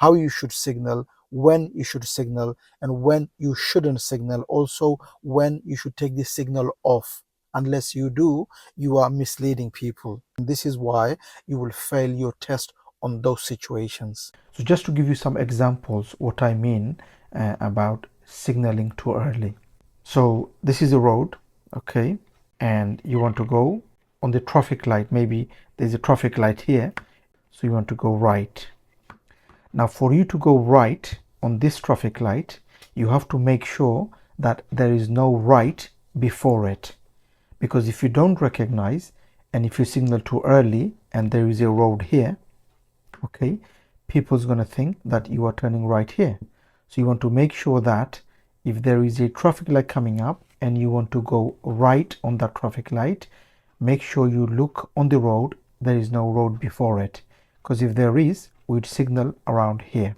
how you should signal, when you should signal, and when you shouldn't signal. Also, when you should take the signal off. Unless you do, you are misleading people. And this is why you will fail your test on those situations. So just to give you some examples what I mean about signaling too early. So this is a road, okay, and you want to go on the traffic light. Maybe there's a traffic light here, so you want to go right. Now for you to go right on this traffic light, you have to make sure that there is no right before it, because if you don't recognize and if you signal too early and there is a road here, okay, people's gonna think that you are turning right here. So you want to make sure that if there is a traffic light coming up and you want to go right on that traffic light, make sure you look on the road, there is no road before it, because if there is, we'd signal around here.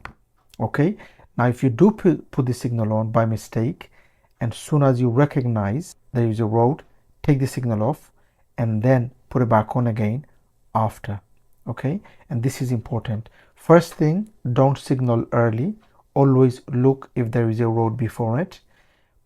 Okay, now if you do put the signal on by mistake, and soon as you recognize there is a road, take the signal off and then put it back on again after. Okay, and this is important. First thing, don't signal early, always look if there is a road before it.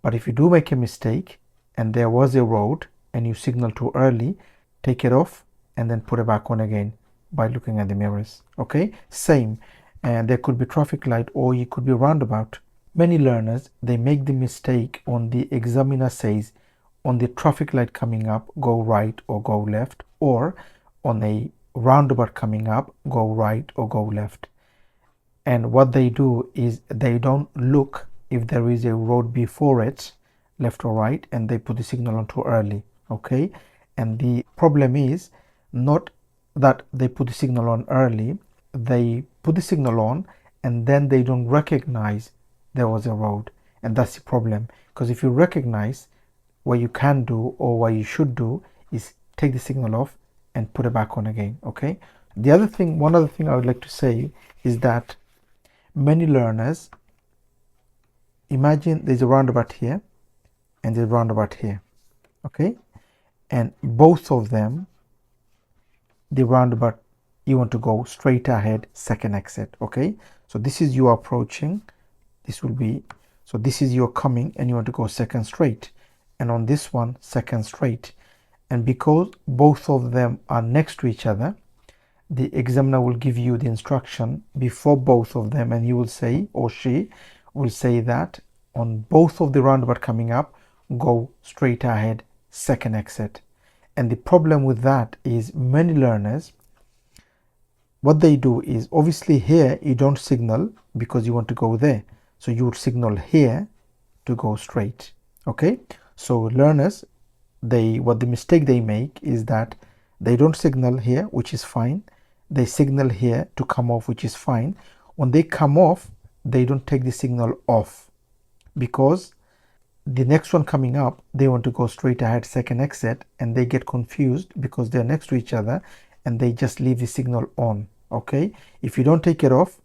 But if you do make a mistake and there was a road and you signal too early, take it off and then put it back on again by looking at the mirrors. Okay, same, and there could be traffic light or it could be roundabout. Many learners, they make the mistake on the examiner says on the traffic light coming up, go right or go left, or on a roundabout coming up, go right or go left. And what they do is they don't look if there is a road before it, left or right, and they put the signal on too early. Okay, and the problem is not that they put the signal on early, they put the signal on and then they don't recognize there was a road, and that's the problem. Because if you recognize, what you can do or what you should do is take the signal off and put it back on again. Okay, the other thing, one other thing I would like to say is that many learners, imagine there's a roundabout here and there's a roundabout here, okay, and both of them, the roundabout, you want to go straight ahead, second exit. Okay, so this is you approaching, this will be, so this is your coming and you want to go second straight, and on this one second straight. And because both of them are next to each other, the examiner will give you the instruction before both of them, and he will say, or she will say, that on both of the roundabout coming up, go straight ahead, second exit. And the problem with that is many learners, what they do is, obviously here you don't signal because you want to go there, so you would signal here to go straight. Okay, so learners, what the mistake they make is that they don't signal here, which is fine, they signal here to come off, which is fine. When they come off, they don't take the signal off, because the next one coming up, they want to go straight ahead, second exit, and they get confused because they're next to each other and they just leave the signal on. Okay, if you don't take it off,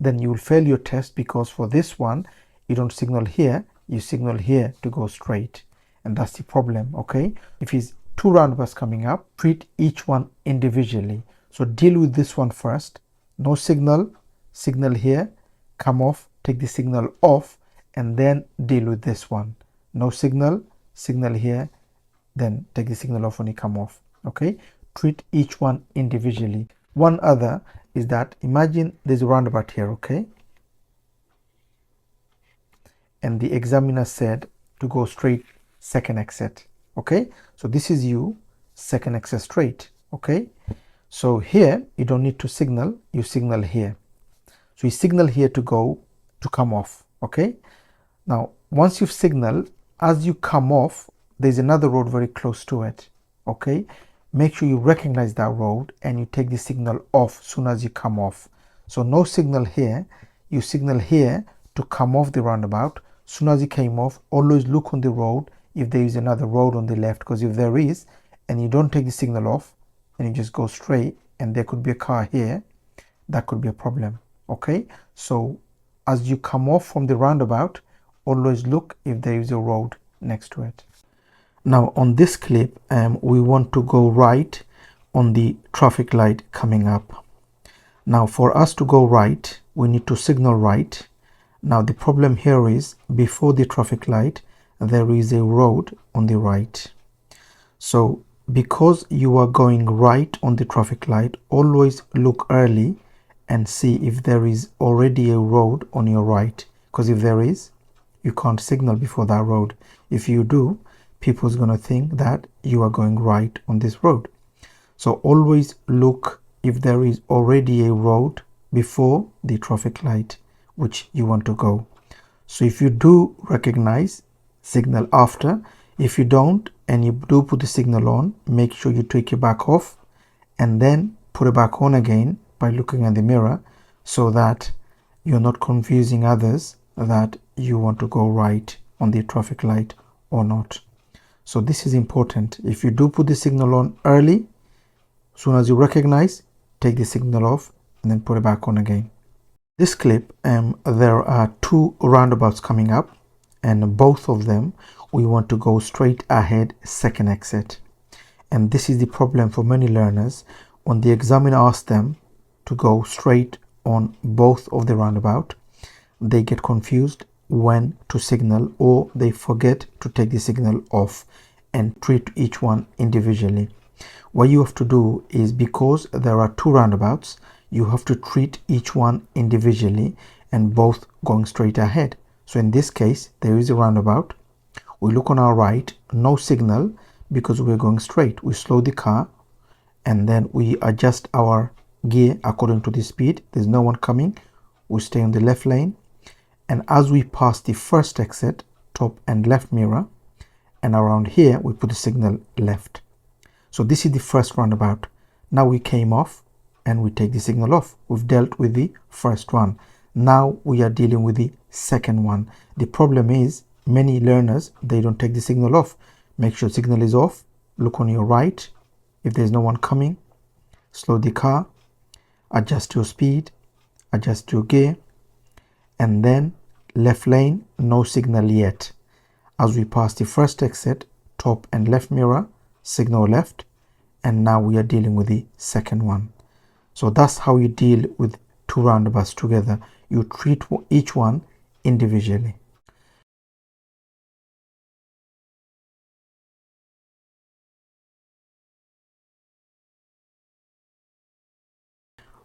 then you will fail your test, because for this one you don't signal here, you signal here to go straight, and that's the problem. Okay, if it's two roundabouts coming up, treat each one individually. So deal with this one first, no signal, signal here, come off, take the signal off, and then deal with this one. No signal, signal here, then take the signal off when you come off. Okay, treat each one individually. One other is that, imagine there's a roundabout here, okay, and the examiner said to go straight, second exit. Okay, so this is you, second exit straight. Okay, so here you don't need to signal, you signal here, so you signal here to go to come off. Okay, now once you've signaled, as you come off, there's another road very close to it. Okay, make sure you recognize that road and you take the signal off soon as you come off. So no signal here, you signal here to come off the roundabout. Soon as you came off, always look on the road if there is another road on the left, because if there is and you don't take the signal off and you just go straight and there could be a car here, that could be a problem. Okay, so as you come off from the roundabout, always look if there is a road next to it. Now on this clip, we want to go right on the traffic light coming up. Now for us to go right, we need to signal right. Now the problem here is before the traffic light there is a road on the right. So because you are going right on the traffic light, always look early and see if there is already a road on your right, because if there is, you can't signal before that road. If you do, people's gonna think that you are going right on this road. So always look if there is already a road before the traffic light which you want to go. So if you do recognize, signal after. If you don't and you do put the signal on, make sure you take it back off and then put it back on again by looking in the mirror, so that you're not confusing others that you want to go right on the traffic light or not. So this is important. If you do put the signal on early, as soon as you recognize, take the signal off and then put it back on again. This clip, there are two roundabouts coming up, and both of them we want to go straight ahead second exit. And this is the problem for many learners. When the examiner asks them to go straight on both of the roundabout, they get confused when to signal, or they forget to take the signal off and treat each one individually. What you have to do is, because there are two roundabouts, you have to treat each one individually and both going straight ahead. So in this case, there is a roundabout. We look on our right, no signal because we're going straight. We slow the car and then we adjust our gear according to the speed. There's no one coming. We stay on the left lane. And as we pass the first exit, top and left mirror, and around here, we put the signal left. So this is the first roundabout. Now we came off and we take the signal off. We've dealt with the first one. Now we are dealing with the second one. The problem is many learners, they don't take the signal off. Make sure signal is off. Look on your right. If there's no one coming, slow the car, adjust your speed, adjust your gear, and then left lane, no signal yet. As we pass the first exit, top and left mirror, signal left, and now we are dealing with the second one. So that's how you deal with two roundabouts together. You treat each one individually.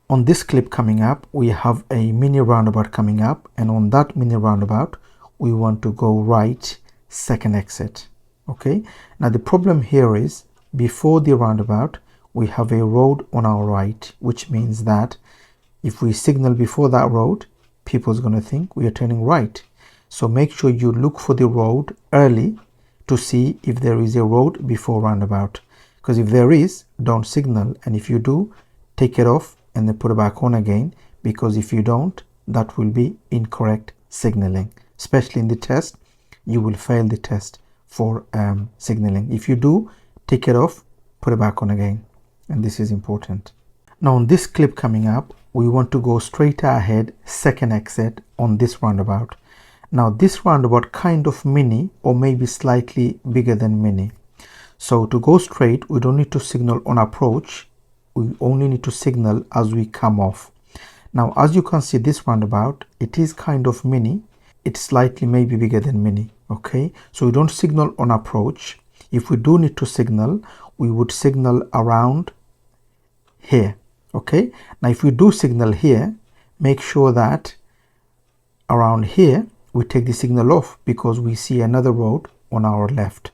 On this clip coming up, we have a mini roundabout coming up, and on that mini roundabout, we want to go right second exit. Okay, now the problem here is before the roundabout, we have a road on our right, which means that if we signal before that road, people's going to think we are turning right. So make sure you look for the road early to see if there is a road before roundabout. Because if there is, don't signal. And if you do, take it off and then put it back on again. Because if you don't, that will be incorrect signaling. Especially in the test, you will fail the test for signaling. If you do, take it off, put it back on again. And this is important. Now on this clip coming up, we want to go straight ahead second exit on this roundabout. Now this roundabout kind of mini, or maybe slightly bigger than mini. So to go straight, we don't need to signal on approach. We only need to signal as we come off. Now as you can see, this roundabout, it is kind of mini. It's slightly maybe bigger than mini. Okay, so we don't signal on approach. If we do need to signal, we would signal around here. Okay, now if we do signal here, make sure that around here we take the signal off, because we see another road on our left.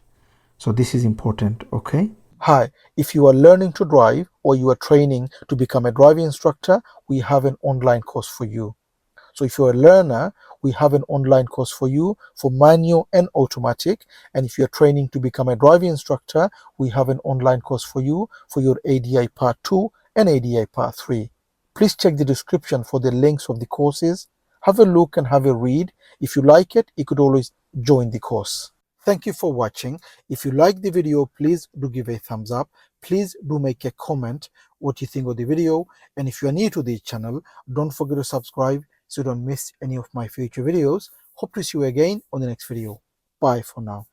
So this is important. Okay. Hi, if you are learning to drive or you are training to become a driving instructor, we have an online course for you. So if you're a learner, we have an online course for you for manual and automatic. And if you're training to become a driving instructor, we have an online course for you for your ADI Part 2 and ADI Part 3. Please check the description for the links of the courses. Have a look and have a read. If you like it, you could always join the course. Thank you for watching. If you like the video, please do give a thumbs up. Please do make a comment what you think of the video. And if you are new to the channel, don't forget to subscribe so you don't miss any of my future videos. Hope to see you again on the next video. Bye for now.